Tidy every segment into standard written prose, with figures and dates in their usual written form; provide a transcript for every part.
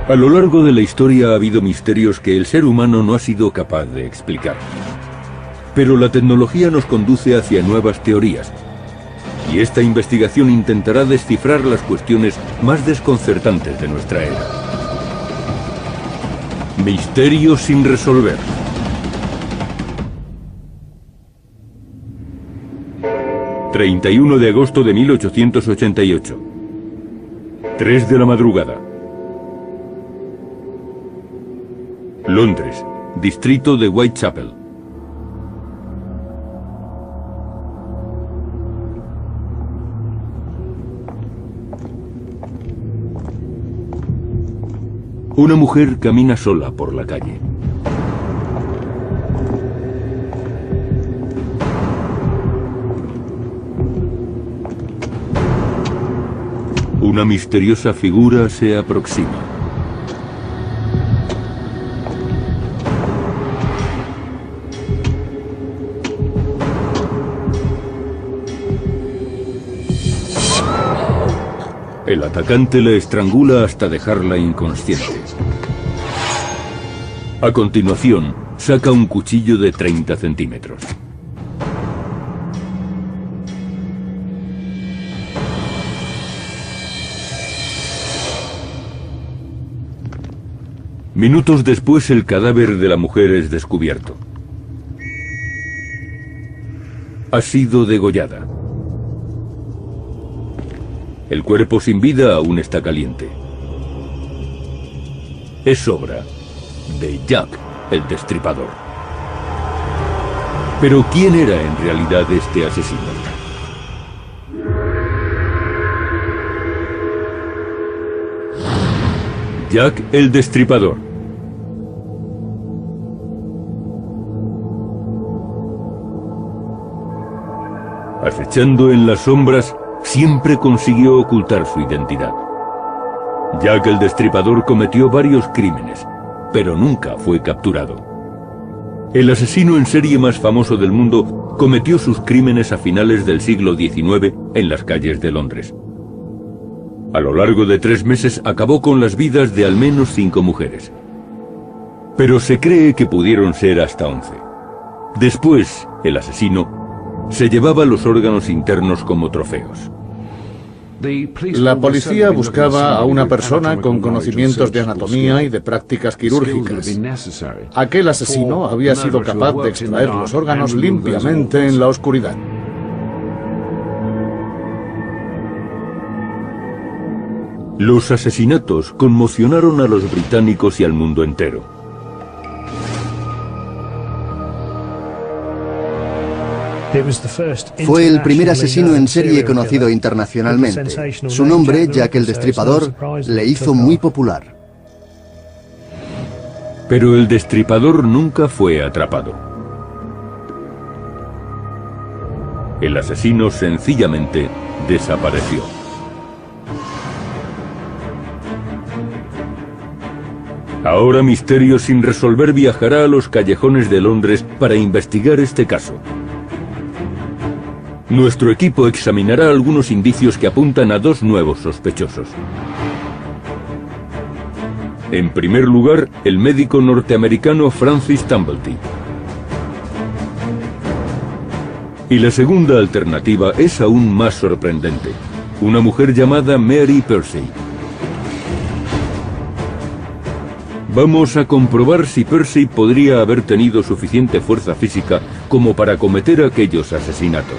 A lo largo de la historia ha habido misterios que el ser humano no ha sido capaz de explicar. Pero la tecnología nos conduce hacia nuevas teorías, y esta investigación intentará descifrar las cuestiones más desconcertantes de nuestra era. Misterios sin resolver. ...31 de agosto de 1888... ...3 de la madrugada... Londres, distrito de Whitechapel. Una mujer camina sola por la calle. Una misteriosa figura se aproxima. El atacante la estrangula hasta dejarla inconsciente. A continuación, saca un cuchillo de 30 centímetros. Minutos después, el cadáver de la mujer es descubierto. Ha sido degollada. El cuerpo sin vida aún está caliente. Es obra de Jack el Destripador. Pero ¿quién era en realidad este asesino? Jack el Destripador. Acechando en las sombras, siempre consiguió ocultar su identidad. Jack el Destripador cometió varios crímenes, pero nunca fue capturado. El asesino en serie más famoso del mundo cometió sus crímenes a finales del siglo XIX en las calles de Londres. A lo largo de 3 meses acabó con las vidas de al menos 5 mujeres. Pero se cree que pudieron ser hasta 11. Después, el asesino se llevaba los órganos internos como trofeos. La policía buscaba a una persona con conocimientos de anatomía y de prácticas quirúrgicas. Aquel asesino había sido capaz de extraer los órganos limpiamente en la oscuridad. Los asesinatos conmocionaron a los británicos y al mundo entero. Fue el primer asesino en serie conocido internacionalmente. Su nombre, Jack el Destripador, le hizo muy popular. Pero el Destripador nunca fue atrapado. El asesino sencillamente desapareció. Ahora Misterio sin resolver viajará a los callejones de Londres para investigar este caso. Nuestro equipo examinará algunos indicios que apuntan a 2 nuevos sospechosos. En primer lugar, el médico norteamericano Francis Tumblety. Y la segunda alternativa es aún más sorprendente. Una mujer llamada Mary Percy. Vamos a comprobar si Percy podría haber tenido suficiente fuerza física como para cometer aquellos asesinatos.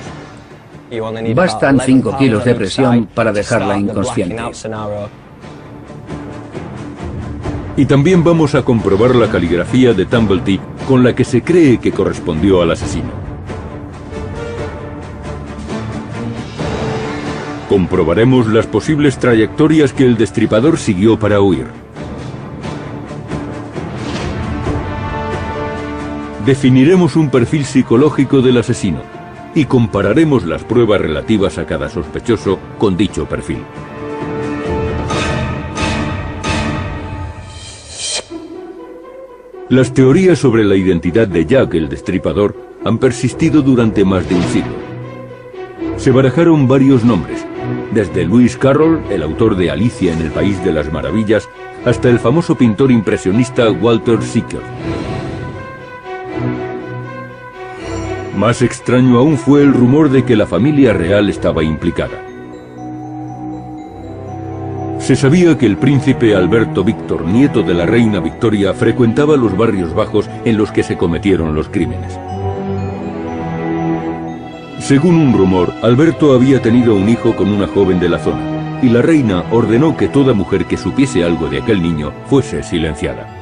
Bastan 5 kilos de presión para dejarla inconsciente. Y también vamos a comprobar la caligrafía de Tumblety con la que se cree que correspondió al asesino. Comprobaremos las posibles trayectorias que el Destripador siguió para huir. Definiremos un perfil psicológico del asesino y compararemos las pruebas relativas a cada sospechoso con dicho perfil. Las teorías sobre la identidad de Jack el Destripador han persistido durante más de un siglo. Se barajaron varios nombres, desde Lewis Carroll, el autor de Alicia en el País de las Maravillas, hasta el famoso pintor impresionista Walter Sickert. Más extraño aún fue el rumor de que la familia real estaba implicada. Se sabía que el príncipe Alberto Víctor, nieto de la reina Victoria, frecuentaba los barrios bajos en los que se cometieron los crímenes. Según un rumor, Alberto había tenido un hijo con una joven de la zona, y la reina ordenó que toda mujer que supiese algo de aquel niño fuese silenciada.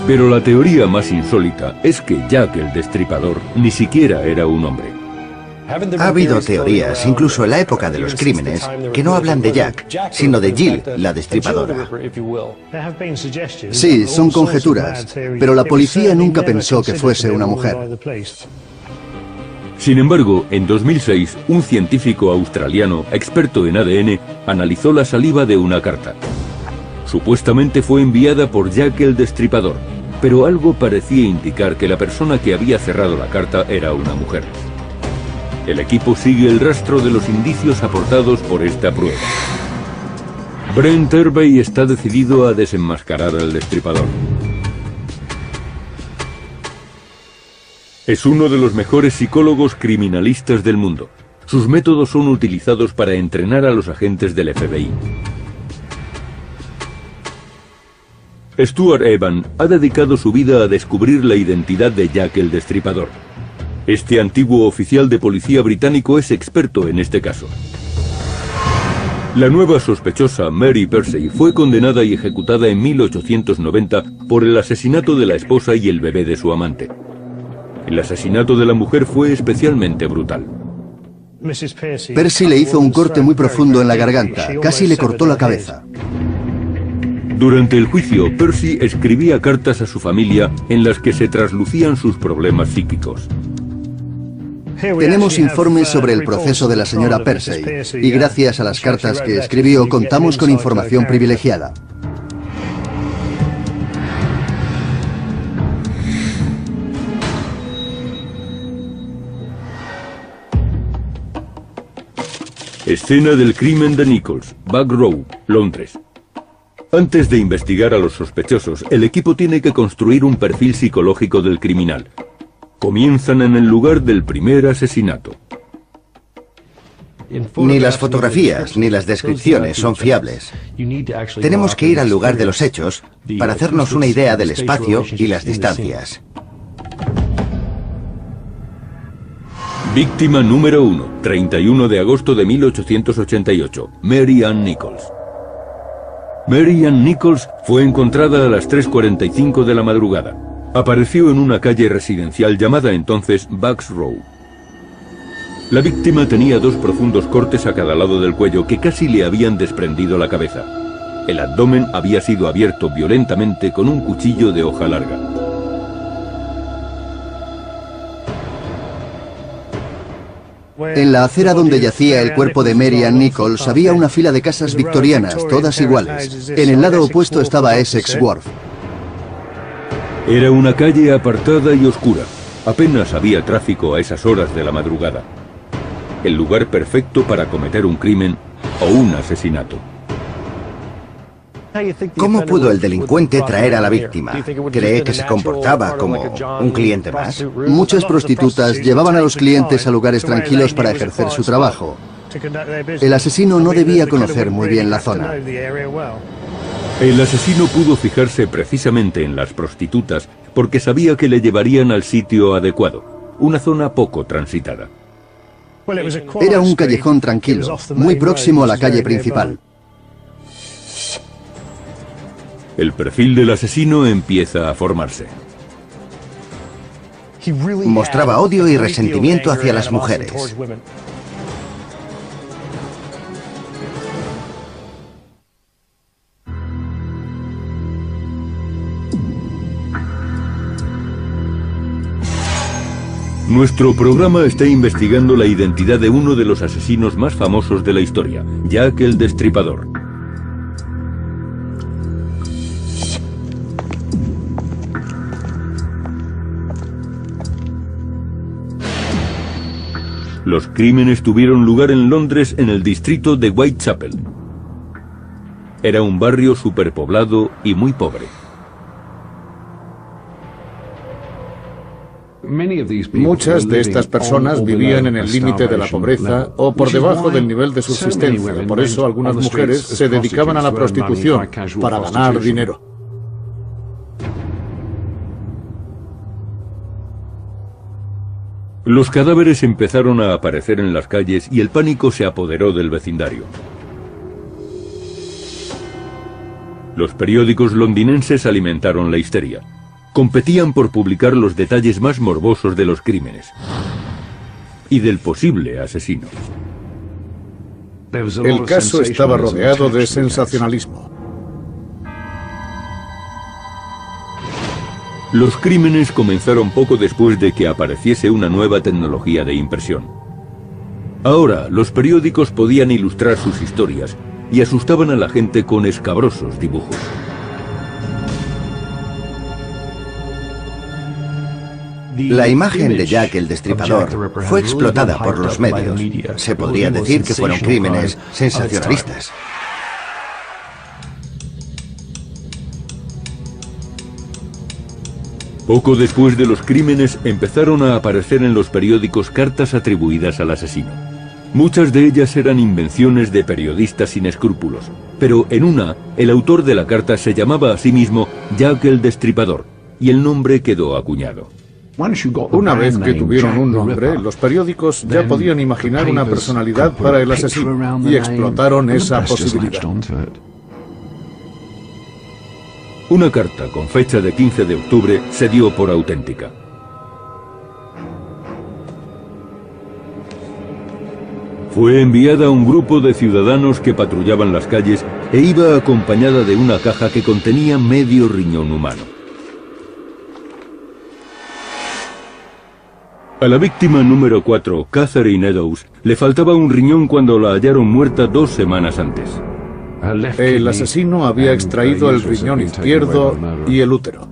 Pero la teoría más insólita es que Jack el Destripador ni siquiera era un hombre. Ha habido teorías, incluso en la época de los crímenes, que no hablan de Jack, sino de Jill, la destripadora. Sí, son conjeturas, pero la policía nunca pensó que fuese una mujer. Sin embargo, en 2006, un científico australiano, experto en ADN, analizó la saliva de una carta. Supuestamente fue enviada por Jack el Destripador, pero algo parecía indicar que la persona que había cerrado la carta era una mujer. El equipo sigue el rastro de los indicios aportados por esta prueba. Brent Hervey está decidido a desenmascarar al destripador. Es uno de los mejores psicólogos criminalistas del mundo. Sus métodos son utilizados para entrenar a los agentes del FBI. Stuart Evan ha dedicado su vida a descubrir la identidad de Jack el Destripador. Este antiguo oficial de policía británico es experto en este caso. La nueva sospechosa, Mary Persey, fue condenada y ejecutada en 1890 por el asesinato de la esposa y el bebé de su amante. El asesinato de la mujer fue especialmente brutal. Percy le hizo un corte muy profundo en la garganta, casi le cortó la cabeza. Durante el juicio, Percy escribía cartas a su familia en las que se traslucían sus problemas psíquicos. Tenemos informes sobre el proceso de la señora Persey, y gracias a las cartas que escribió contamos con información privilegiada. Escena del crimen de Nichols, Back Row, Londres. Antes de investigar a los sospechosos, el equipo tiene que construir un perfil psicológico del criminal. Comienzan en el lugar del primer asesinato. Ni las fotografías ni las descripciones son fiables. Tenemos que ir al lugar de los hechos para hacernos una idea del espacio y las distancias. Víctima número 1, 31 de agosto de 1888, Mary Ann Nichols. Mary Ann Nichols fue encontrada a las 3:45 de la madrugada. Apareció en una calle residencial llamada entonces Bucks Row. La víctima tenía 2 profundos cortes a cada lado del cuello que casi le habían desprendido la cabeza. El abdomen había sido abierto violentamente con un cuchillo de hoja larga. En la acera donde yacía el cuerpo de Mary Ann Nichols había una fila de casas victorianas, todas iguales. En el lado opuesto estaba Essex Wharf. Era una calle apartada y oscura. Apenas había tráfico a esas horas de la madrugada. El lugar perfecto para cometer un crimen o un asesinato. ¿Cómo pudo el delincuente traer a la víctima? ¿Cree que se comportaba como un cliente más? Muchas prostitutas llevaban a los clientes a lugares tranquilos para ejercer su trabajo. El asesino no debía conocer muy bien la zona. El asesino pudo fijarse precisamente en las prostitutas porque sabía que le llevarían al sitio adecuado, una zona poco transitada. Era un callejón tranquilo, muy próximo a la calle principal. El perfil del asesino empieza a formarse. Mostraba odio y resentimiento hacia las mujeres. Nuestro programa está investigando la identidad de uno de los asesinos más famosos de la historia, Jack el Destripador. Los crímenes tuvieron lugar en Londres, en el distrito de Whitechapel. Era un barrio superpoblado y muy pobre. Muchas de estas personas vivían en el límite de la pobreza o por debajo del nivel de subsistencia. Por eso algunas mujeres se dedicaban a la prostitución para ganar dinero. Los cadáveres empezaron a aparecer en las calles y el pánico se apoderó del vecindario. Los periódicos londinenses alimentaron la histeria. Competían por publicar los detalles más morbosos de los crímenes y del posible asesino. El caso estaba rodeado de sensacionalismo. Los crímenes comenzaron poco después de que apareciese una nueva tecnología de impresión. Ahora, los periódicos podían ilustrar sus historias y asustaban a la gente con escabrosos dibujos. La imagen de Jack el Destripador fue explotada por los medios. Se podría decir que fueron crímenes sensacionalistas. Poco después de los crímenes empezaron a aparecer en los periódicos cartas atribuidas al asesino. Muchas de ellas eran invenciones de periodistas sin escrúpulos, pero en una, el autor de la carta se llamaba a sí mismo Jack el Destripador, y el nombre quedó acuñado. Una vez que tuvieron un nombre, los periódicos ya podían imaginar una personalidad para el asesino y explotaron esa posibilidad. Una carta con fecha de 15 de octubre se dio por auténtica. Fue enviada a un grupo de ciudadanos que patrullaban las calles e iba acompañada de una caja que contenía medio riñón humano. A la víctima número 4, Catherine Eddowes, le faltaba un riñón cuando la hallaron muerta 2 semanas antes. El asesino había extraído el riñón izquierdo y el útero.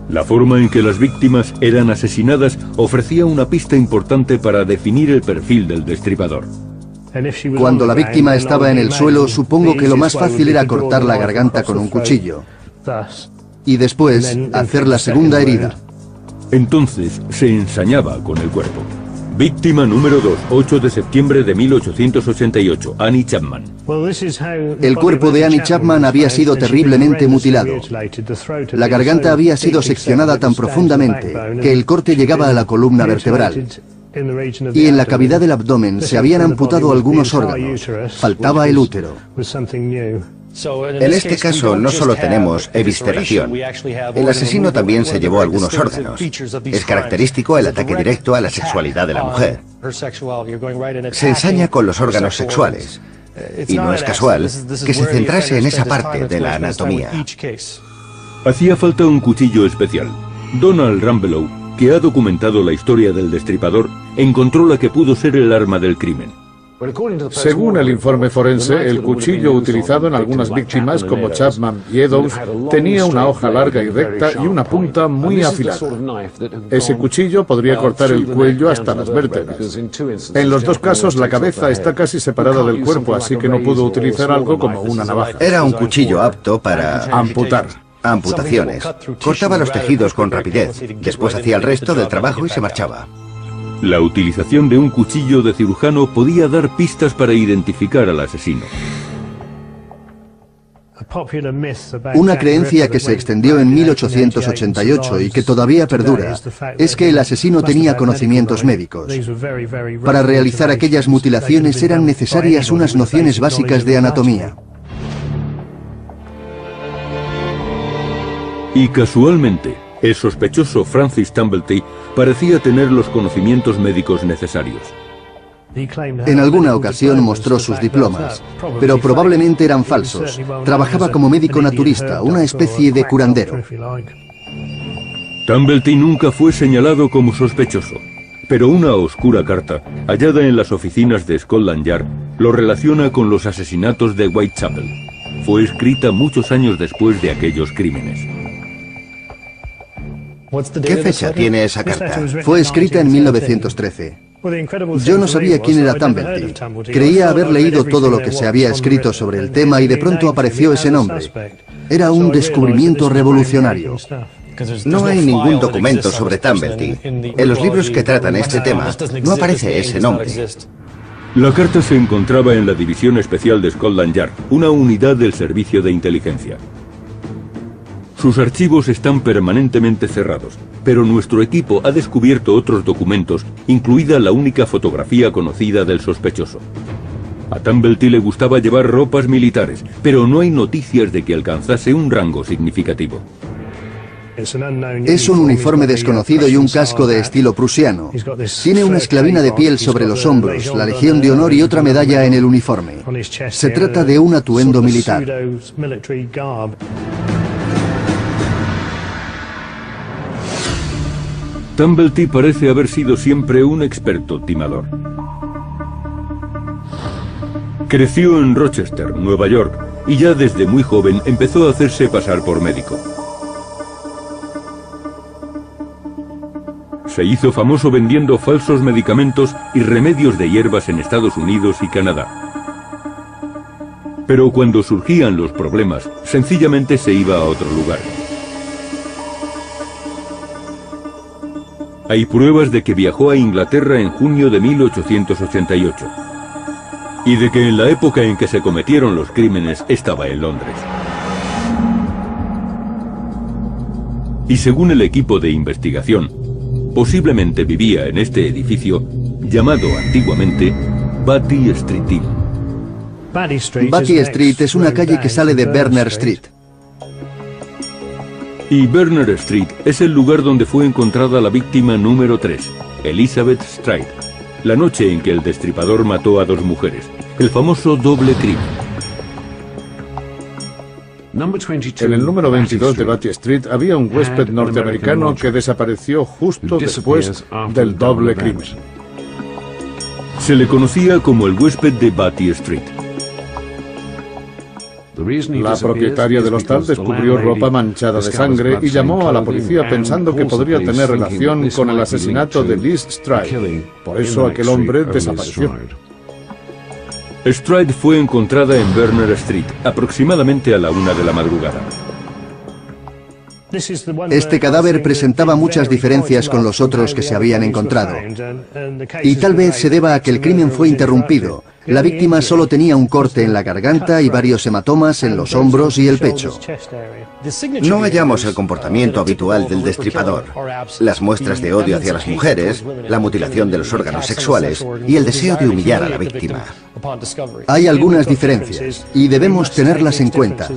La forma en que las víctimas eran asesinadas ofrecía una pista importante para definir el perfil del destripador. Cuando la víctima estaba en el suelo, supongo que lo más fácil era cortar la garganta con un cuchillo y después hacer la segunda herida. Entonces se ensañaba con el cuerpo. Víctima número 2, 8 de septiembre de 1888, Annie Chapman. El cuerpo de Annie Chapman había sido terriblemente mutilado. La garganta había sido seccionada tan profundamente que el corte llegaba a la columna vertebral. Y en la cavidad del abdomen se habían amputado algunos órganos. Faltaba el útero. En este caso no solo tenemos evisceración. El asesino también se llevó algunos órganos. Es característico el ataque directo a la sexualidad de la mujer. Se ensaña con los órganos sexuales. Y no es casual que se centrase en esa parte de la anatomía. Hacía falta un cuchillo especial. Donald Rambelow, que ha documentado la historia del destripador, encontró la que pudo ser el arma del crimen. Según el informe forense, el cuchillo utilizado en algunas víctimas como Chapman y Eddowes tenía una hoja larga y recta y una punta muy afilada. Ese cuchillo podría cortar el cuello hasta las vértebras. En los dos casos la cabeza está casi separada del cuerpo, así que no pudo utilizar algo como una navaja. Era un cuchillo apto para amputar. Amputaciones. Cortaba los tejidos con rapidez, después hacía el resto del trabajo y se marchaba. La utilización de un cuchillo de cirujano podía dar pistas para identificar al asesino. Una creencia que se extendió en 1888 y que todavía perdura es que el asesino tenía conocimientos médicos. Para realizar aquellas mutilaciones eran necesarias unas nociones básicas de anatomía. Y casualmente, el sospechoso Francis Tumblety parecía tener los conocimientos médicos necesarios. En alguna ocasión mostró sus diplomas, pero probablemente eran falsos. Trabajaba como médico naturista, una especie de curandero. Tumblety nunca fue señalado como sospechoso, pero una oscura carta, hallada en las oficinas de Scotland Yard, lo relaciona con los asesinatos de Whitechapel. Fue escrita muchos años después de aquellos crímenes. ¿Qué fecha tiene esa carta? Fue escrita en 1913. Yo no sabía quién era Tumblety. Creía haber leído todo lo que se había escrito sobre el tema y de pronto apareció ese nombre. Era un descubrimiento revolucionario. No hay ningún documento sobre Tumblety. En los libros que tratan este tema no aparece ese nombre. La carta se encontraba en la División Especial de Scotland Yard, una unidad del Servicio de Inteligencia. Sus archivos están permanentemente cerrados, pero nuestro equipo ha descubierto otros documentos, incluida la única fotografía conocida del sospechoso. A Tumblety le gustaba llevar ropas militares, pero no hay noticias de que alcanzase un rango significativo. Es un uniforme desconocido y un casco de estilo prusiano. Tiene una esclavina de piel sobre los hombros, la Legión de Honor y otra medalla en el uniforme. Se trata de un atuendo militar. Tumblety parece haber sido siempre un experto timador. Creció en Rochester, Nueva York, y ya desde muy joven empezó a hacerse pasar por médico. Se hizo famoso vendiendo falsos medicamentos y remedios de hierbas en Estados Unidos y Canadá. Pero cuando surgían los problemas, sencillamente se iba a otro lugar. Hay pruebas de que viajó a Inglaterra en junio de 1888 y de que en la época en que se cometieron los crímenes estaba en Londres. Y según el equipo de investigación, posiblemente vivía en este edificio llamado antiguamente Batty Street Inn. Batty Street es una calle que sale de Berners Street. Y Berners Street es el lugar donde fue encontrada la víctima número 3, Elizabeth Stride, la noche en que el destripador mató a 2 mujeres, el famoso doble crimen. En el número 22 de Batty Street había un huésped norteamericano que desapareció justo después del doble crimen. Se le conocía como el huésped de Batty Street. La propietaria del hostal descubrió ropa manchada de sangre y llamó a la policía pensando que podría tener relación con el asesinato de Liz Stride. Por eso aquel hombre desapareció. Stride fue encontrada en Berners Street, aproximadamente a la 1 de la madrugada. Este cadáver presentaba muchas diferencias con los otros que se habían encontrado. Y tal vez se deba a que el crimen fue interrumpido. La víctima solo tenía un corte en la garganta y varios hematomas en los hombros y el pecho. No hallamos el comportamiento habitual del destripador, las muestras de odio hacia las mujeres, la mutilación de los órganos sexuales y el deseo de humillar a la víctima. Hay algunas diferencias y debemos tenerlas en cuenta.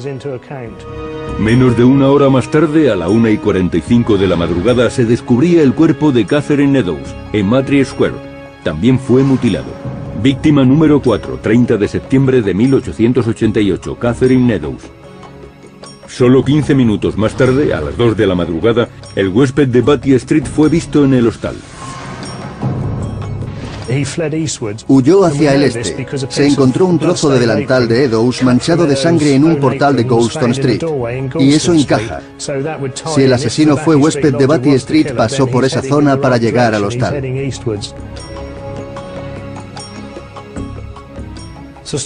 Menos de una hora más tarde, a la 1:45 de la madrugada, se descubría el cuerpo de Catherine Eddowes en Martyr Square. También fue mutilado. Víctima número 4, 30 de septiembre de 1888, Catherine Eddowes. Solo 15 minutos más tarde, a las 2 de la madrugada, el huésped de Batty Street fue visto en el hostal. Huyó hacia el este. Se encontró un trozo de delantal de Eddowes manchado de sangre en un portal de Goulston Street. Y eso encaja. Si el asesino fue huésped de Batty Street, pasó por esa zona para llegar al hostal.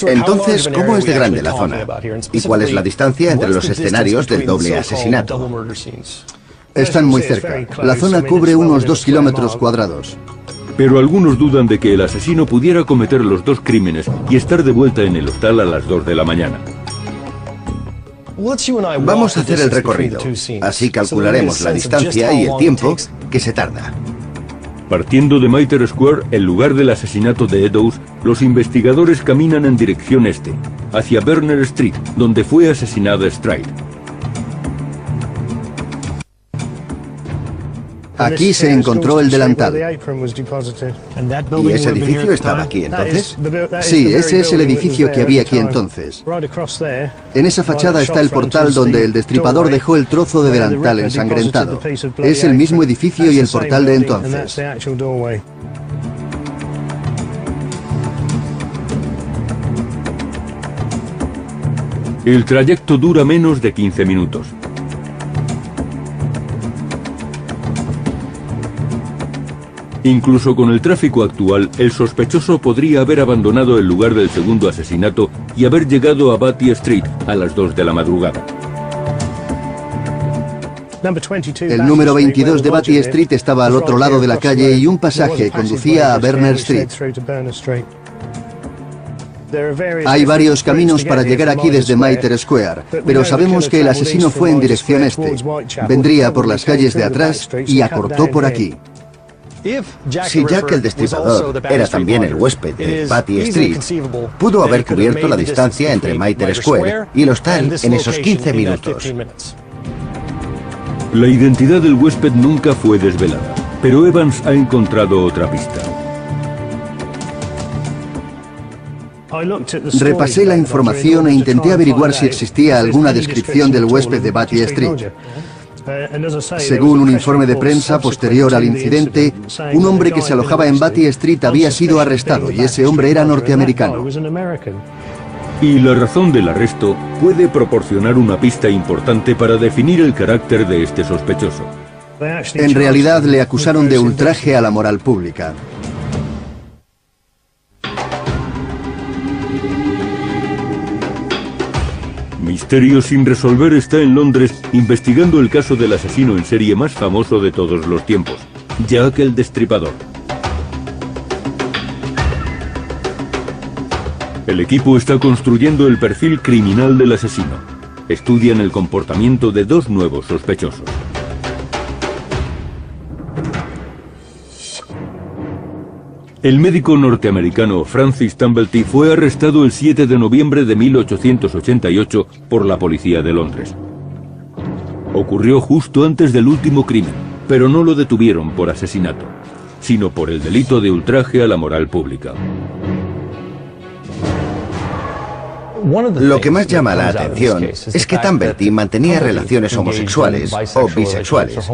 Entonces, ¿cómo es de grande la zona? ¿Y cuál es la distancia entre los escenarios del doble asesinato? Están muy cerca. La zona cubre unos 2 kilómetros cuadrados. Pero algunos dudan de que el asesino pudiera cometer los 2 crímenes y estar de vuelta en el hostal a las 2 de la mañana. Vamos a hacer el recorrido. Así calcularemos la distancia y el tiempo que se tarda. Partiendo de Martyr Square, el lugar del asesinato de Eddowes, los investigadores caminan en dirección este, hacia Berners Street, donde fue asesinada Stride. Aquí se encontró el delantal. ¿Y ese edificio estaba aquí entonces? Sí, ese es el edificio que había aquí entonces. En esa fachada está el portal donde el destripador dejó el trozo de delantal ensangrentado. Es el mismo edificio y el portal de entonces. El trayecto dura menos de 15 minutos. Incluso con el tráfico actual, el sospechoso podría haber abandonado el lugar del segundo asesinato y haber llegado a Batty Street a las 2 de la madrugada. El número 22 de Batty Street estaba al otro lado de la calle y un pasaje conducía a Berners Street. Hay varios caminos para llegar aquí desde Mitre Square, pero sabemos que el asesino fue en dirección este. Vendría por las calles de atrás y acortó por aquí. Si Jack el Destripador era también el huésped de Batty Street, pudo haber cubierto la distancia entre Mitre Square y el hostal en esos 15 minutos. La identidad del huésped nunca fue desvelada, pero Evans ha encontrado otra pista. Repasé la información e intenté averiguar si existía alguna descripción del huésped de Batty Street. Según un informe de prensa posterior al incidente, un hombre que se alojaba en Batty Street había sido arrestado y ese hombre era norteamericano. Y la razón del arresto puede proporcionar una pista importante para definir el carácter de este sospechoso. En realidad le acusaron de ultraje a la moral pública. Misterio sin resolver está en Londres investigando el caso del asesino en serie más famoso de todos los tiempos, Jack el Destripador. El equipo está construyendo el perfil criminal del asesino. Estudian el comportamiento de 2 nuevos sospechosos. El médico norteamericano Francis Tumblety fue arrestado el 7 de noviembre de 1888 por la policía de Londres. Ocurrió justo antes del último crimen, pero no lo detuvieron por asesinato, sino por el delito de ultraje a la moral pública. Lo que más llama la atención es que Tumblety mantenía relaciones homosexuales o bisexuales.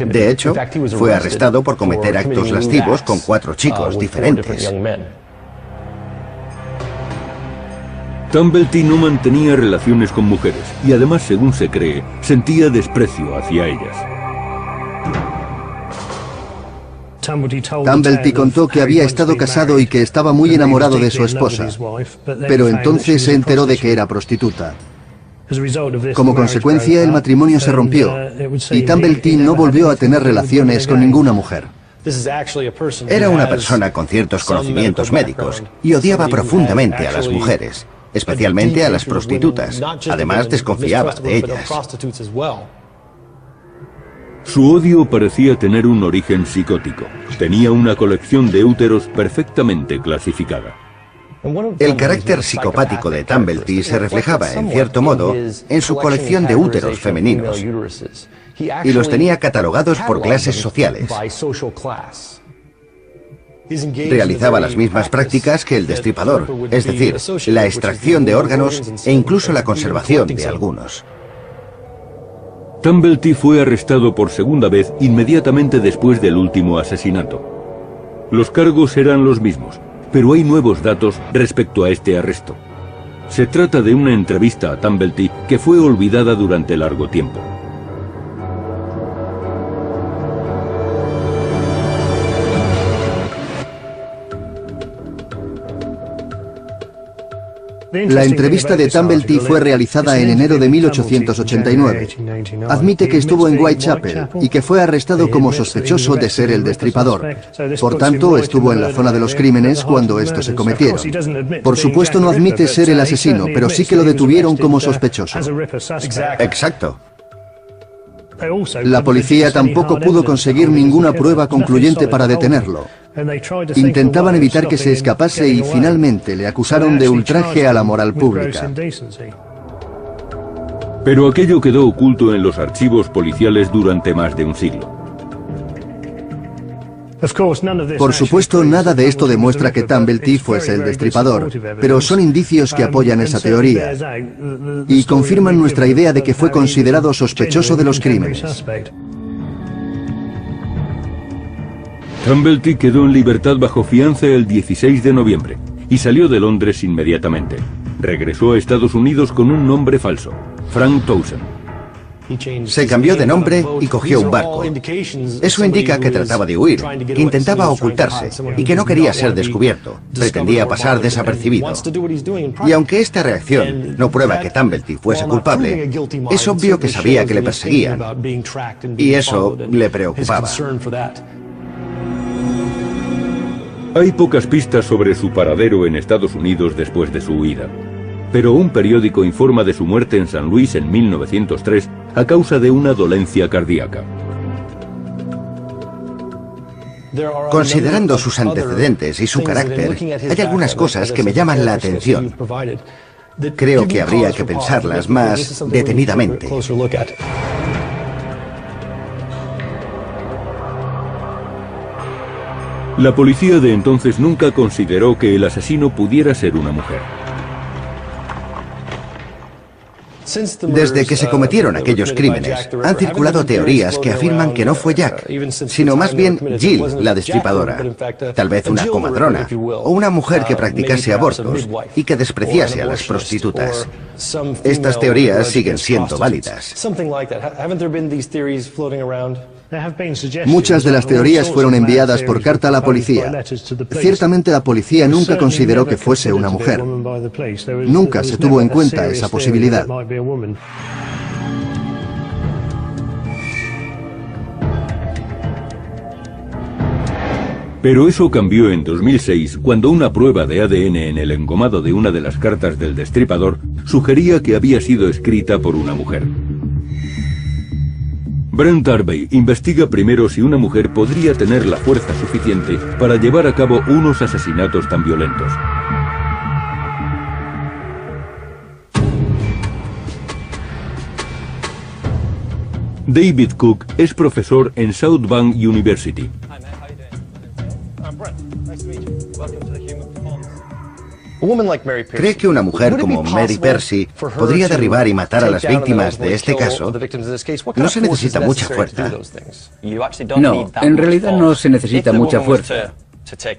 De hecho, fue arrestado por cometer actos lascivos con 4 chicos diferentes. Tumblety no mantenía relaciones con mujeres y además, según se cree, sentía desprecio hacia ellas. Tumblety contó que había estado casado y que estaba muy enamorado de su esposa, pero entonces se enteró de que era prostituta. Como consecuencia, el matrimonio se rompió y Tumblety no volvió a tener relaciones con ninguna mujer. Era una persona con ciertos conocimientos médicos y odiaba profundamente a las mujeres, especialmente a las prostitutas. Además, desconfiaba de ellas. Su odio parecía tener un origen psicótico. Tenía una colección de úteros perfectamente clasificada. El carácter psicopático de Tumblety se reflejaba, en cierto modo, en su colección de úteros femeninos, y los tenía catalogados por clases sociales. Realizaba las mismas prácticas que el destripador, es decir, la extracción de órganos e incluso la conservación de algunos. Tumblety fue arrestado por segunda vez inmediatamente después del último asesinato. Los cargos eran los mismos, pero hay nuevos datos respecto a este arresto. Se trata de una entrevista a Tumblety que fue olvidada durante largo tiempo. La entrevista de Tumblety fue realizada en enero de 1889. Admite que estuvo en Whitechapel y que fue arrestado como sospechoso de ser el destripador. Por tanto, estuvo en la zona de los crímenes cuando estos se cometieron. Por supuesto, no admite ser el asesino, pero sí que lo detuvieron como sospechoso. Exacto. La policía tampoco pudo conseguir ninguna prueba concluyente para detenerlo. Intentaban evitar que se escapase y finalmente le acusaron de ultraje a la moral pública. Pero aquello quedó oculto en los archivos policiales durante más de un siglo. Por supuesto, nada de esto demuestra que Tumblety fuese el destripador, pero son indicios que apoyan esa teoría y confirman nuestra idea de que fue considerado sospechoso de los crímenes. Tumblety quedó en libertad bajo fianza el 16 de noviembre y salió de Londres inmediatamente. Regresó a Estados Unidos con un nombre falso, Frank Townsend. Se cambió de nombre y cogió un barco. Eso indica que trataba de huir, que intentaba ocultarse y que no quería ser descubierto. Pretendía pasar desapercibido. Y aunque esta reacción no prueba que Tumblety fuese culpable, es obvio que sabía que le perseguían. Y eso le preocupaba. Hay pocas pistas sobre su paradero en Estados Unidos después de su huida. Pero un periódico informa de su muerte en San Luis en 1903 a causa de una dolencia cardíaca. Considerando sus antecedentes y su carácter, hay algunas cosas que me llaman la atención. Creo que habría que pensarlas más detenidamente. La policía de entonces nunca consideró que el asesino pudiera ser una mujer. Desde que se cometieron aquellos crímenes, han circulado teorías que afirman que no fue Jack, sino más bien Jill, la destripadora. Tal vez una comadrona, o una mujer que practicase abortos y que despreciase a las prostitutas. Estas teorías siguen siendo válidas. Muchas de las teorías fueron enviadas por carta a la policía. Ciertamente la policía nunca consideró que fuese una mujer. Nunca se tuvo en cuenta esa posibilidad. Pero eso cambió en 2006 cuando una prueba de ADN en el engomado de una de las cartas del destripador sugería que había sido escrita por una mujer. Brent Harvey investiga primero si una mujer podría tener la fuerza suficiente para llevar a cabo unos asesinatos tan violentos. David Cook es profesor en South Bank University. ¿Cree que una mujer como Mary Percy podría derribar y matar a las víctimas de este caso? No se necesita mucha fuerza. No, en realidad no se necesita mucha fuerza.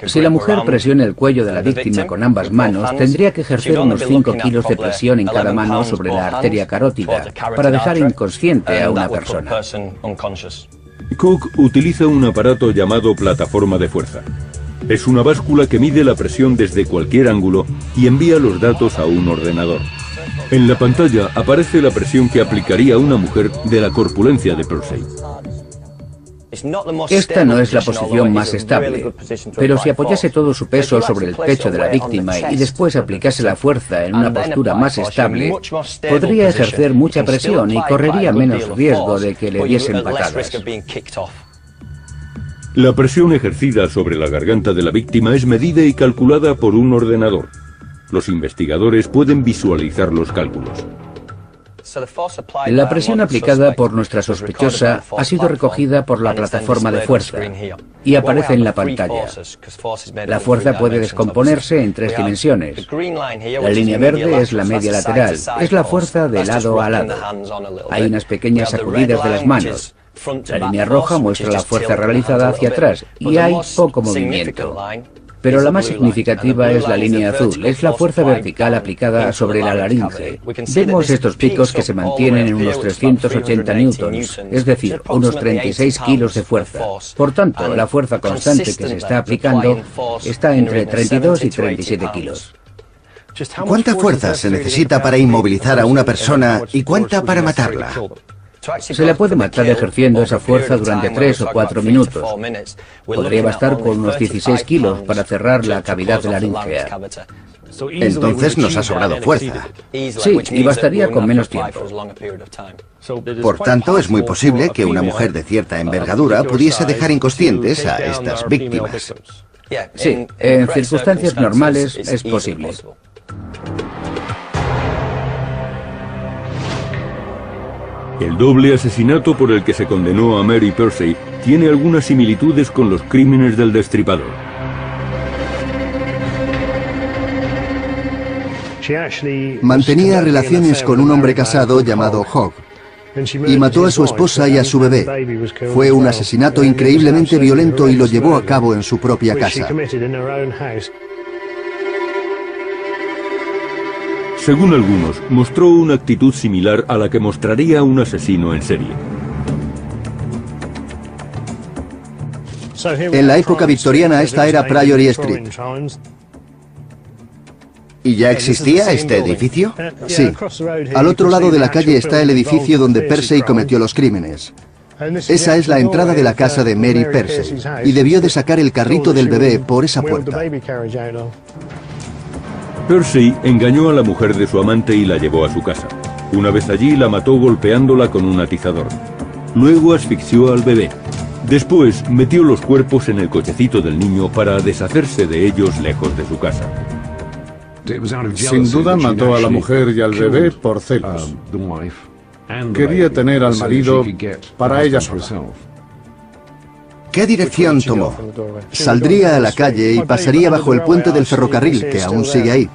Si la mujer presiona el cuello de la víctima con ambas manos, tendría que ejercer unos 5 kilos de presión en cada mano sobre la arteria carótida para dejar inconsciente a una persona. Cook utiliza un aparato llamado plataforma de fuerza. Es una báscula que mide la presión desde cualquier ángulo y envía los datos a un ordenador. En la pantalla aparece la presión que aplicaría una mujer de la corpulencia de Percy. Esta no es la posición más estable, pero si apoyase todo su peso sobre el pecho de la víctima y después aplicase la fuerza en una postura más estable, podría ejercer mucha presión y correría menos riesgo de que le diesen patadas. La presión ejercida sobre la garganta de la víctima es medida y calculada por un ordenador. Los investigadores pueden visualizar los cálculos. La presión aplicada por nuestra sospechosa ha sido recogida por la plataforma de fuerza y aparece en la pantalla. La fuerza puede descomponerse en 3 dimensiones. La línea verde es la media lateral, es la fuerza de lado a lado. Hay unas pequeñas sacudidas de las manos. La línea roja muestra la fuerza realizada hacia atrás y hay poco movimiento. Pero la más significativa es la línea azul, es la fuerza vertical aplicada sobre la laringe. Vemos estos picos que se mantienen en unos 380 newtons, es decir, unos 36 kilos de fuerza. Por tanto, la fuerza constante que se está aplicando está entre 32 y 37 kilos. ¿Cuánta fuerza se necesita para inmovilizar a una persona y cuánta para matarla? Se le puede matar ejerciendo esa fuerza durante 3 o 4 minutos. Podría bastar con unos 16 kilos para cerrar la cavidad laríngea. Entonces nos ha sobrado fuerza. Sí, y bastaría con menos tiempo. Por tanto, es muy posible que una mujer de cierta envergadura pudiese dejar inconscientes a estas víctimas. Sí, en circunstancias normales es posible. El doble asesinato por el que se condenó a Mary Percy tiene algunas similitudes con los crímenes del destripador. Mantenía relaciones con un hombre casado llamado Hogg y mató a su esposa y a su bebé. Fue un asesinato increíblemente violento y lo llevó a cabo en su propia casa. Según algunos, mostró una actitud similar a la que mostraría un asesino en serie. En la época victoriana esta era Priory Street. ¿Y ya existía este edificio? Sí. Al otro lado de la calle está el edificio donde Percy cometió los crímenes. Esa es la entrada de la casa de Mary Percy, y debió de sacar el carrito del bebé por esa puerta. Percy engañó a la mujer de su amante y la llevó a su casa. Una vez allí la mató golpeándola con un atizador. Luego asfixió al bebé. Después metió los cuerpos en el cochecito del niño para deshacerse de ellos lejos de su casa. Sin duda mató a la mujer y al bebé por celos. Quería tener al marido para ella sola. ¿Qué dirección tomó? Saldría a la calle y pasaría bajo el puente del ferrocarril, que aún sigue ahí.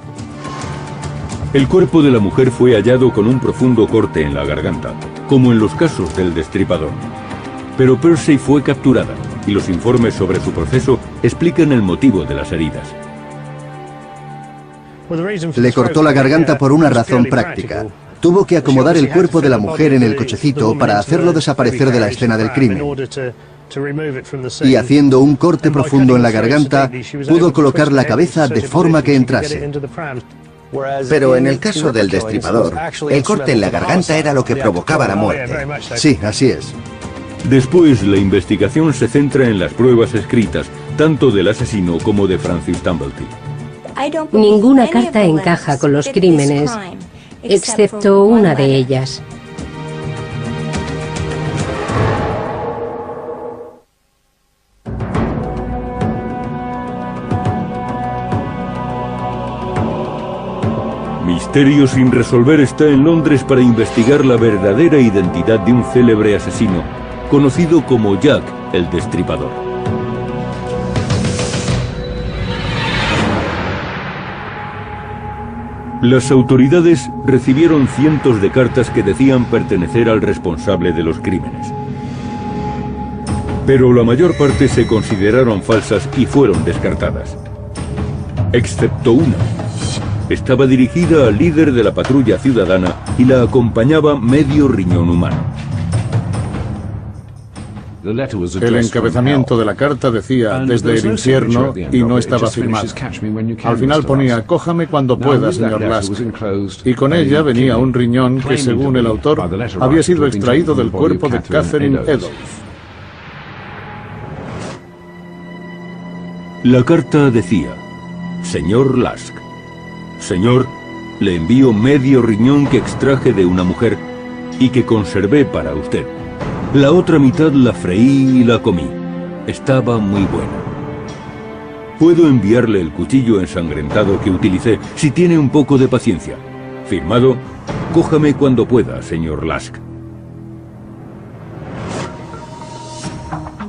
El cuerpo de la mujer fue hallado con un profundo corte en la garganta, como en los casos del destripador. Pero Percy fue capturada, y los informes sobre su proceso explican el motivo de las heridas. Le cortó la garganta por una razón práctica. Tuvo que acomodar el cuerpo de la mujer en el cochecito para hacerlo desaparecer de la escena del crimen. Y haciendo un corte profundo en la garganta, pudo colocar la cabeza de forma que entrase. Pero en el caso del destripador, el corte en la garganta era lo que provocaba la muerte. Sí, así es. Después, la investigación se centra en las pruebas escritas, tanto del asesino como de Francis Tumblety. Ninguna carta encaja con los crímenes, excepto una de ellas. Misterio sin resolver está en Londres para investigar la verdadera identidad de un célebre asesino, conocido como Jack el Destripador. Las autoridades recibieron cientos de cartas que decían pertenecer al responsable de los crímenes. Pero la mayor parte se consideraron falsas y fueron descartadas. Excepto una. Estaba dirigida al líder de la patrulla ciudadana y la acompañaba medio riñón humano. El encabezamiento de la carta decía desde el infierno y no estaba firmado. Al final ponía cójame cuando pueda, señor Lask. Y con ella venía un riñón que, según el autor, había sido extraído del cuerpo de Catherine Edolf. La carta decía: Señor Lask, señor, le envío medio riñón que extraje de una mujer y que conservé para usted. La otra mitad la freí y la comí. Estaba muy buena. Puedo enviarle el cuchillo ensangrentado que utilicé si tiene un poco de paciencia. Firmado, cójame cuando pueda, señor Lask.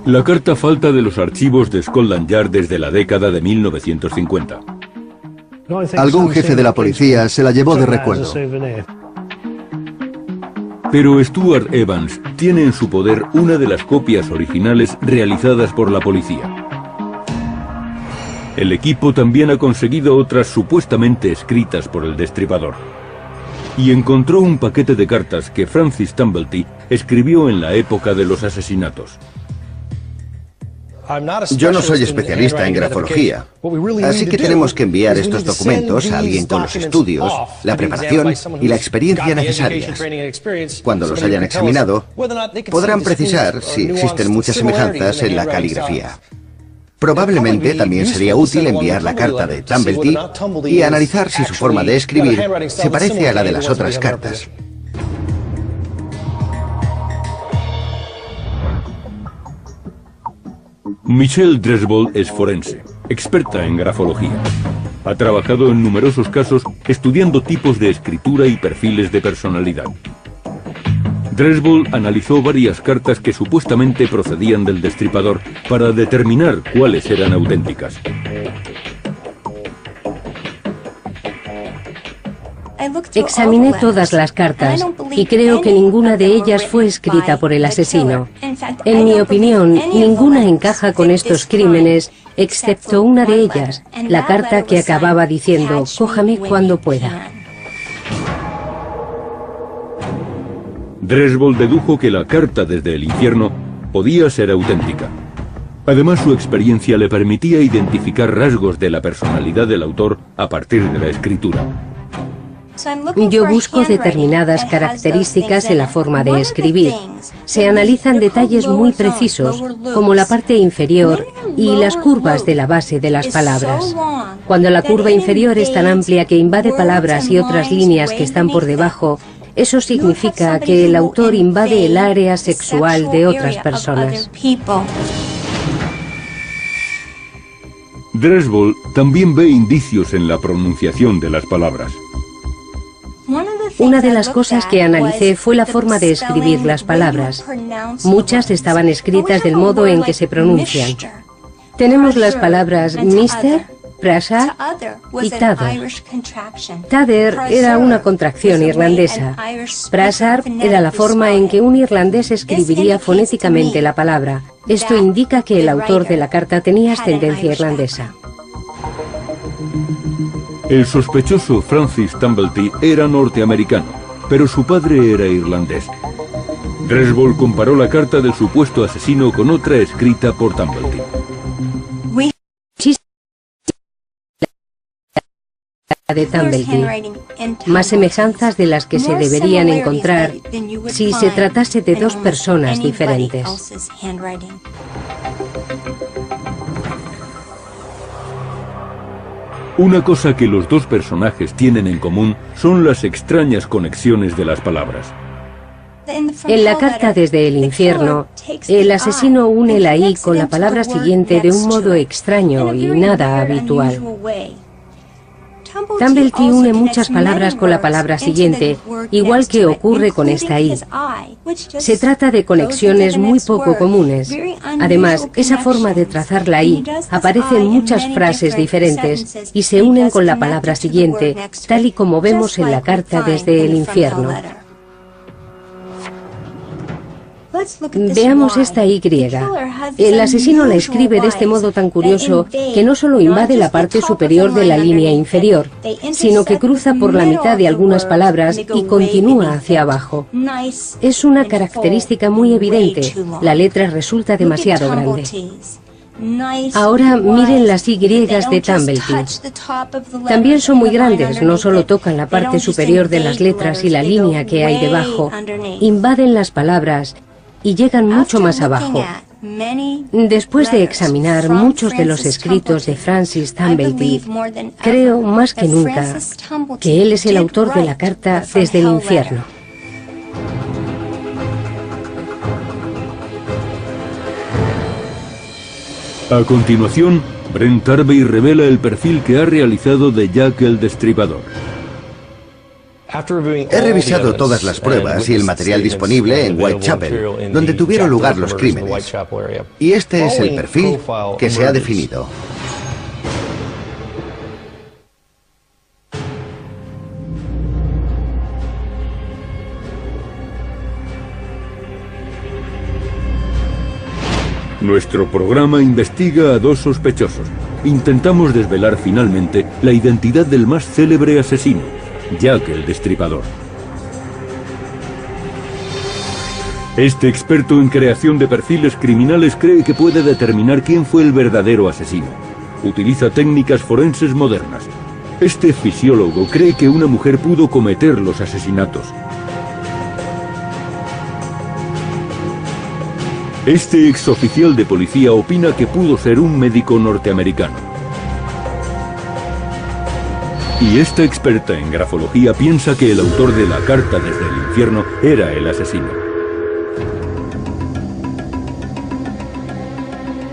La carta falta de los archivos de Scotland Yard desde la década de 1950. Algún jefe de la policía se la llevó de recuerdo. Pero Stuart Evans tiene en su poder una de las copias originales realizadas por la policía. El equipo también ha conseguido otras supuestamente escritas por el destripador. Y encontró un paquete de cartas que Francis Tumblety escribió en la época de los asesinatos. Yo no soy especialista en grafología, así que tenemos que enviar estos documentos a alguien con los estudios, la preparación y la experiencia necesarias. Cuando los hayan examinado, podrán precisar si existen muchas semejanzas en la caligrafía. Probablemente también sería útil enviar la carta de Tumblety y analizar si su forma de escribir se parece a la de las otras cartas. Michelle Dresbold es forense, experta en grafología. Ha trabajado en numerosos casos estudiando tipos de escritura y perfiles de personalidad. Dresbold analizó varias cartas que supuestamente procedían del destripador para determinar cuáles eran auténticas. Examiné todas las cartas y creo que ninguna de ellas fue escrita por el asesino. En mi opinión, ninguna encaja con estos crímenes, excepto una de ellas, la carta que acababa diciendo, cójame cuando pueda. Dresbol dedujo que la carta desde el infierno podía ser auténtica. Además, su experiencia le permitía identificar rasgos de la personalidad del autor a partir de la escritura. Yo busco determinadas características en la forma de escribir. Se analizan detalles muy precisos, como la parte inferior y las curvas de la base de las palabras. Cuando la curva inferior es tan amplia que invade palabras y otras líneas que están por debajo, eso significa que el autor invade el área sexual de otras personas. Dresbol también ve indicios en la pronunciación de las palabras. Una de las cosas que analicé fue la forma de escribir las palabras. Muchas estaban escritas del modo en que se pronuncian. Tenemos las palabras Mr., Prasad y Tather. Tather era una contracción irlandesa. Prasad era la forma en que un irlandés escribiría fonéticamente la palabra. Esto indica que el autor de la carta tenía ascendencia irlandesa. El sospechoso Francis Tumblety era norteamericano, pero su padre era irlandés. Dresbol comparó la carta del supuesto asesino con otra escrita por Tumblety. De Tumblety. Más semejanzas de las que se deberían encontrar si se tratase de dos personas diferentes. Una cosa que los dos personajes tienen en común son las extrañas conexiones de las palabras. En la carta desde el infierno, el asesino une la I con la palabra siguiente de un modo extraño y nada habitual. Tumblety une muchas palabras con la palabra siguiente, igual que ocurre con esta I. Se trata de conexiones muy poco comunes. Además, esa forma de trazar la I aparece en muchas frases diferentes y se unen con la palabra siguiente, tal y como vemos en la carta desde el infierno. Veamos esta Y. El asesino la escribe de este modo tan curioso que no solo invade la parte superior de la línea inferior, sino que cruza por la mitad de algunas palabras y continúa hacia abajo. Es una característica muy evidente. La letra resulta demasiado grande. Ahora miren las Y de Tumblety. También son muy grandes, no solo tocan la parte superior de las letras y la línea que hay debajo, invaden las palabras y llegan mucho más abajo. Después de examinar muchos de los escritos de Francis Tumblety, creo más que nunca que él es el autor de la carta desde el infierno. A continuación, Brent Harvey revela el perfil que ha realizado de Jack el Destripador. He revisado todas las pruebas y el material disponible en Whitechapel, donde tuvieron lugar los crímenes. Y este es el perfil que se ha definido. Nuestro programa investiga a dos sospechosos. Intentamos desvelar finalmente la identidad del más célebre asesino, Jack el Destripador. Este experto en creación de perfiles criminales cree que puede determinar quién fue el verdadero asesino. Utiliza técnicas forenses modernas. Este fisiólogo cree que una mujer pudo cometer los asesinatos. Este exoficial de policía opina que pudo ser un médico norteamericano. Y esta experta en grafología piensa que el autor de la carta desde el infierno era el asesino.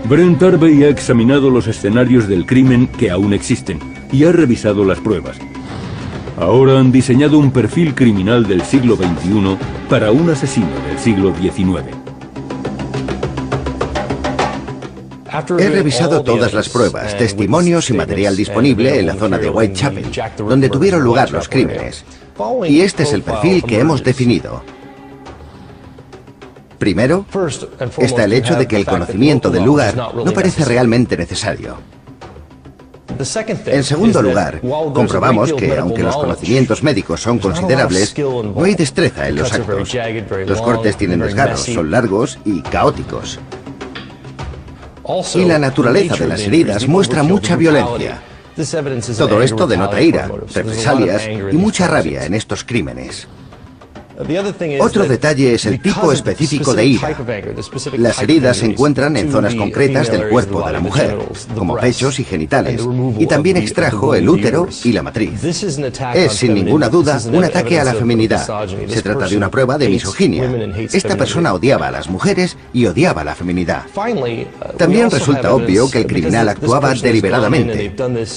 Brent Harvey ha examinado los escenarios del crimen que aún existen y ha revisado las pruebas. Ahora han diseñado un perfil criminal del siglo XXI para un asesino del siglo XIX. He revisado todas las pruebas, testimonios y material disponible en la zona de Whitechapel, donde tuvieron lugar los crímenes. Y este es el perfil que hemos definido. Primero, está el hecho de que el conocimiento del lugar no parece realmente necesario. En segundo lugar, comprobamos que, aunque los conocimientos médicos son considerables, no hay destreza en los actos. Los cortes tienen desgarros, son largos y caóticos. Y la naturaleza de las heridas muestra mucha violencia. Todo esto denota ira, represalias y mucha rabia en estos crímenes. Otro detalle es el tipo específico de ira. Las heridas se encuentran en zonas concretas del cuerpo de la mujer, como pechos y genitales, y también extrajo el útero y la matriz. Es, sin ninguna duda, un ataque a la feminidad. Se trata de una prueba de misoginia. Esta persona odiaba a las mujeres y odiaba la feminidad. También resulta obvio que el criminal actuaba deliberadamente.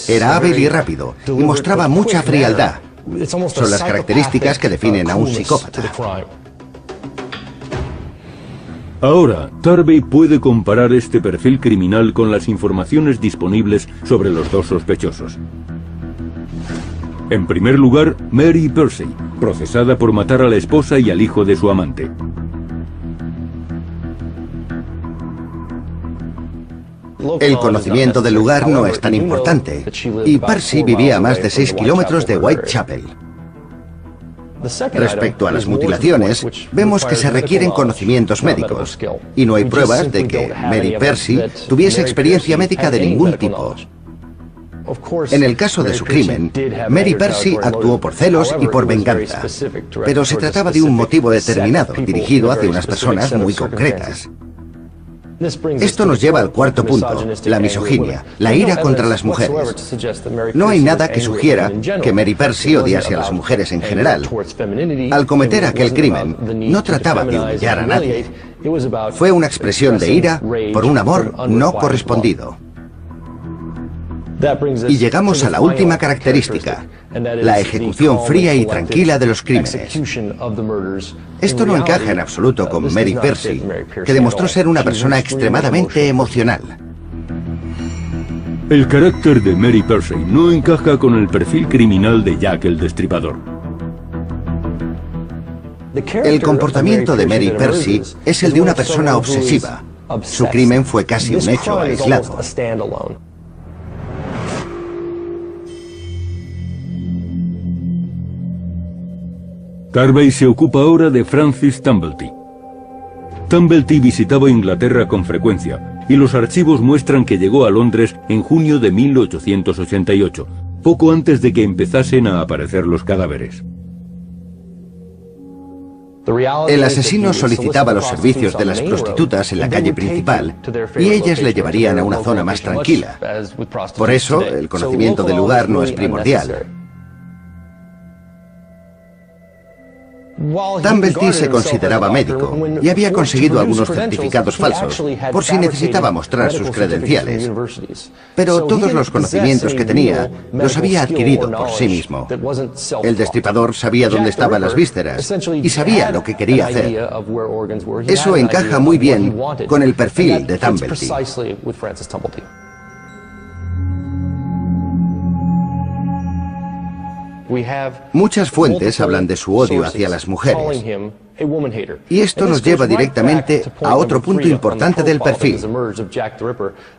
Era hábil y rápido, y mostraba mucha frialdad. Son las características que definen a un psicópata. Ahora, Tarvey puede comparar este perfil criminal con las informaciones disponibles sobre los dos sospechosos. En primer lugar, Mary Percy, procesada por matar a la esposa y al hijo de su amante. El conocimiento del lugar no es tan importante, y Percy vivía a más de 6 kilómetros de Whitechapel. Respecto a las mutilaciones, vemos que se requieren conocimientos médicos, y no hay pruebas de que Mary Percy tuviese experiencia médica de ningún tipo. En el caso de su crimen, Mary Percy actuó por celos y por venganza, pero se trataba de un motivo determinado, dirigido hacia unas personas muy concretas. Esto nos lleva al cuarto punto, la misoginia, la ira contra las mujeres. No hay nada que sugiera que Mary Percy odiase a las mujeres en general. Al cometer aquel crimen, no trataba de humillar a nadie. Fue una expresión de ira por un amor no correspondido. Y llegamos a la última característica, la ejecución fría y tranquila de los crímenes. Esto no encaja en absoluto con Mary Percy, que demostró ser una persona extremadamente emocional. El carácter de Mary Percy no encaja con el perfil criminal de Jack el Destripador. El comportamiento de Mary Percy es el de una persona obsesiva. Su crimen fue casi un hecho aislado. Tarvey se ocupa ahora de Francis Tumblety. Tumblety visitaba Inglaterra con frecuencia, y los archivos muestran que llegó a Londres en junio de 1888, poco antes de que empezasen a aparecer los cadáveres. El asesino solicitaba los servicios de las prostitutas en la calle principal, y ellas le llevarían a una zona más tranquila. Por eso, el conocimiento del lugar no es primordial. Tumblety se consideraba médico y había conseguido algunos certificados falsos por si necesitaba mostrar sus credenciales. Pero todos los conocimientos que tenía los había adquirido por sí mismo. El destripador sabía dónde estaban las vísceras y sabía lo que quería hacer. Eso encaja muy bien con el perfil de Tumblety. Muchas fuentes hablan de su odio hacia las mujeres. Y esto nos lleva directamente a otro punto importante del perfil.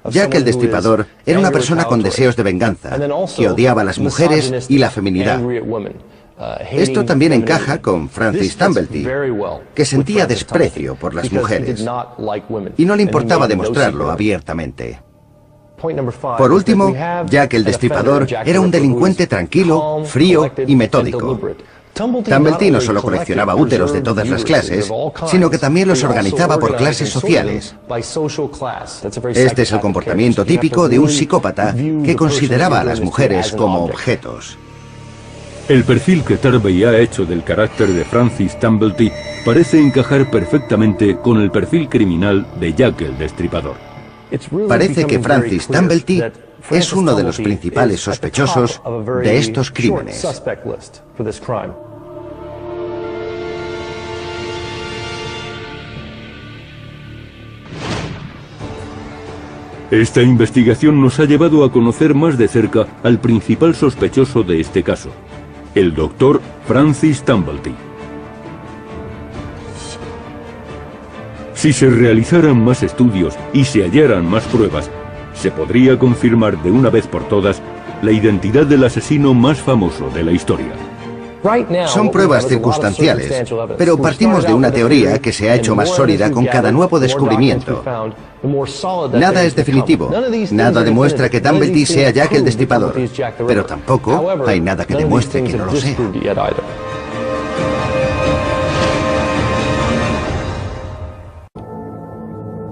Jack el Destripador era una persona con deseos de venganza, que odiaba a las mujeres y la feminidad. Esto también encaja con Francis Tumblety, que sentía desprecio por las mujeres, y no le importaba demostrarlo abiertamente. Por último, Jack el Destripador era un delincuente tranquilo, frío y metódico. Tumblety no solo coleccionaba úteros de todas las clases, sino que también los organizaba por clases sociales. Este es el comportamiento típico de un psicópata que consideraba a las mujeres como objetos. El perfil que Tarvey ha hecho del carácter de Francis Tumblety parece encajar perfectamente con el perfil criminal de Jack el Destripador. Parece que Francis Tumblety es uno de los principales sospechosos de estos crímenes. Esta investigación nos ha llevado a conocer más de cerca al principal sospechoso de este caso, el doctor Francis Tumblety. Si se realizaran más estudios y se hallaran más pruebas, se podría confirmar de una vez por todas la identidad del asesino más famoso de la historia. Son pruebas circunstanciales, pero partimos de una teoría que se ha hecho más sólida con cada nuevo descubrimiento. Nada es definitivo, nada demuestra que Tumblety sea Jack el Destripador, pero tampoco hay nada que demuestre que no lo sea.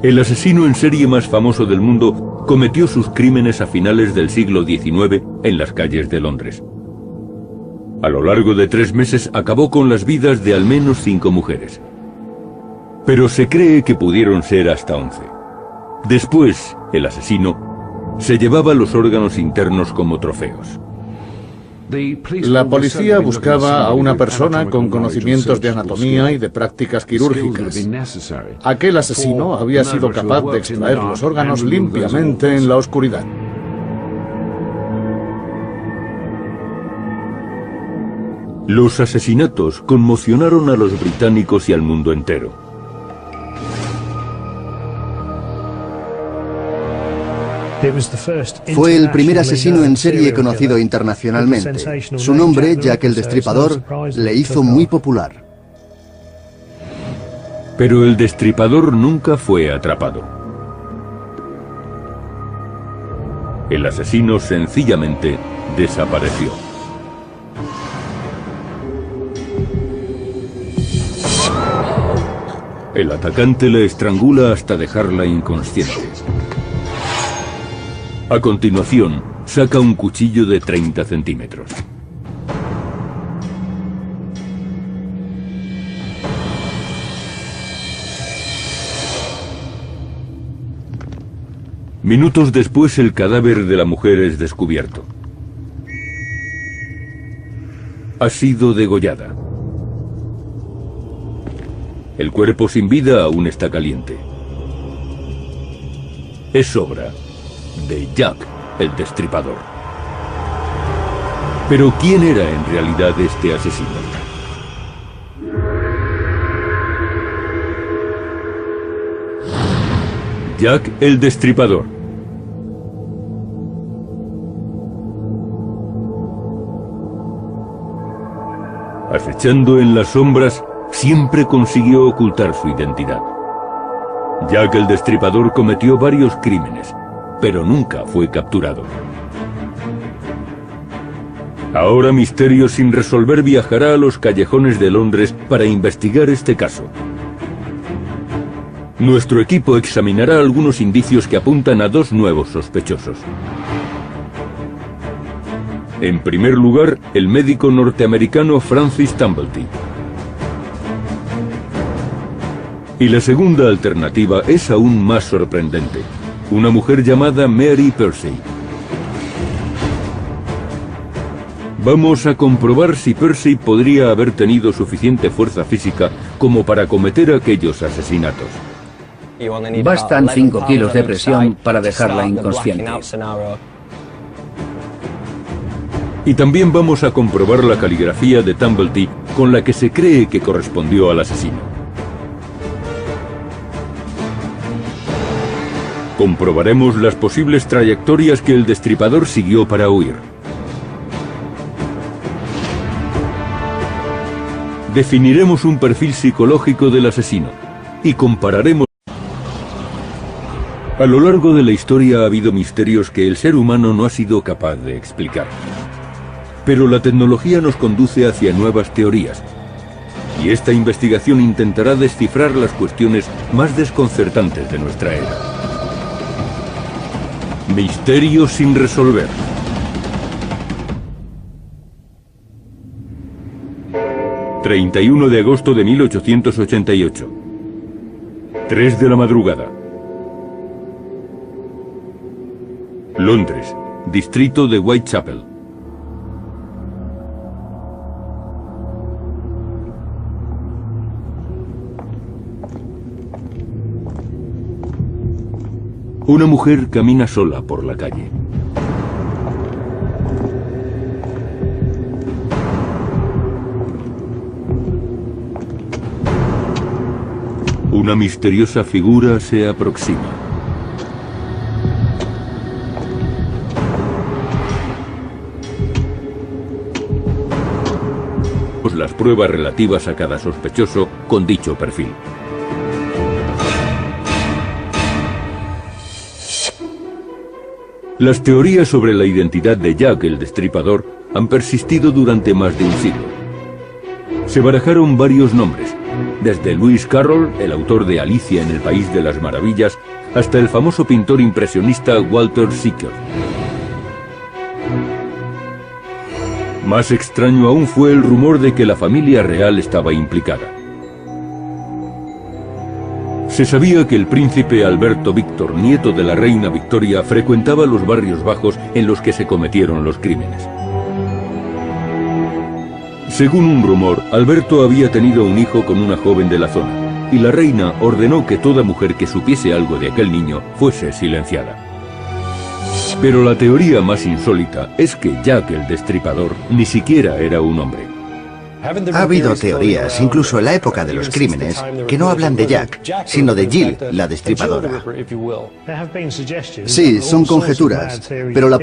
El asesino en serie más famoso del mundo cometió sus crímenes a finales del siglo XIX en las calles de Londres. A lo largo de 3 meses acabó con las vidas de al menos 5 mujeres. Pero se cree que pudieron ser hasta 11. Después, el asesino se llevaba los órganos internos como trofeos. La policía buscaba a una persona con conocimientos de anatomía y de prácticas quirúrgicas. Aquel asesino había sido capaz de extraer los órganos limpiamente en la oscuridad. Los asesinatos conmocionaron a los británicos y al mundo entero. Fue el primer asesino en serie conocido internacionalmente. Su nombre, Jack el Destripador, le hizo muy popular. Pero el destripador nunca fue atrapado. El asesino sencillamente desapareció. El atacante la estrangula hasta dejarla inconsciente. A continuación, saca un cuchillo de 30 centímetros. Minutos después, el cadáver de la mujer es descubierto. Ha sido degollada. El cuerpo sin vida aún está caliente. Es obra de Jack el Destripador. Pero ¿quién era en realidad este asesino? Jack el Destripador. Acechando en las sombras, siempre consiguió ocultar su identidad. Jack el Destripador cometió varios crímenes, pero nunca fue capturado. Ahora Misterio sin resolver viajará a los callejones de Londres para investigar este caso. Nuestro equipo examinará algunos indicios que apuntan a 2 nuevos sospechosos. En primer lugar, el médico norteamericano Francis Tumblety. Y la segunda alternativa es aún más sorprendente. Una mujer llamada Mary Percy. Vamos a comprobar si Percy podría haber tenido suficiente fuerza física como para cometer aquellos asesinatos. Bastan 5 kilos de presión para dejarla inconsciente. Y también vamos a comprobar la caligrafía de Tumblety con la que se cree que correspondió al asesino. Comprobaremos las posibles trayectorias que el destripador siguió para huir. Definiremos un perfil psicológico del asesino y compararemos. A lo largo de la historia ha habido misterios que el ser humano no ha sido capaz de explicar. Pero la tecnología nos conduce hacia nuevas teorías. Y esta investigación intentará descifrar las cuestiones más desconcertantes de nuestra era. Misterios sin resolver. ...31 de agosto de 1888... ...3 de la madrugada... Londres, distrito de Whitechapel. Una mujer camina sola por la calle. Una misteriosa figura se aproxima. pruebas relativas a cada sospechoso con dicho perfil. Las teorías sobre la identidad de Jack el Destripador han persistido durante más de un siglo. Se barajaron varios nombres, desde Lewis Carroll, el autor de Alicia en el País de las Maravillas, hasta el famoso pintor impresionista Walter Sickert. Más extraño aún fue el rumor de que la familia real estaba implicada. Se sabía que el príncipe Alberto Víctor, nieto de la reina Victoria, frecuentaba los barrios bajos en los que se cometieron los crímenes. Según un rumor, Alberto había tenido un hijo con una joven de la zona, y la reina ordenó que toda mujer que supiese algo de aquel niño fuese silenciada. Pero la teoría más insólita es que Jack el Destripador ni siquiera era un hombre. Ha habido teorías, incluso en la época de los crímenes, que no hablan de Jack, sino de Jill, la destripadora. Sí, son conjeturas, pero la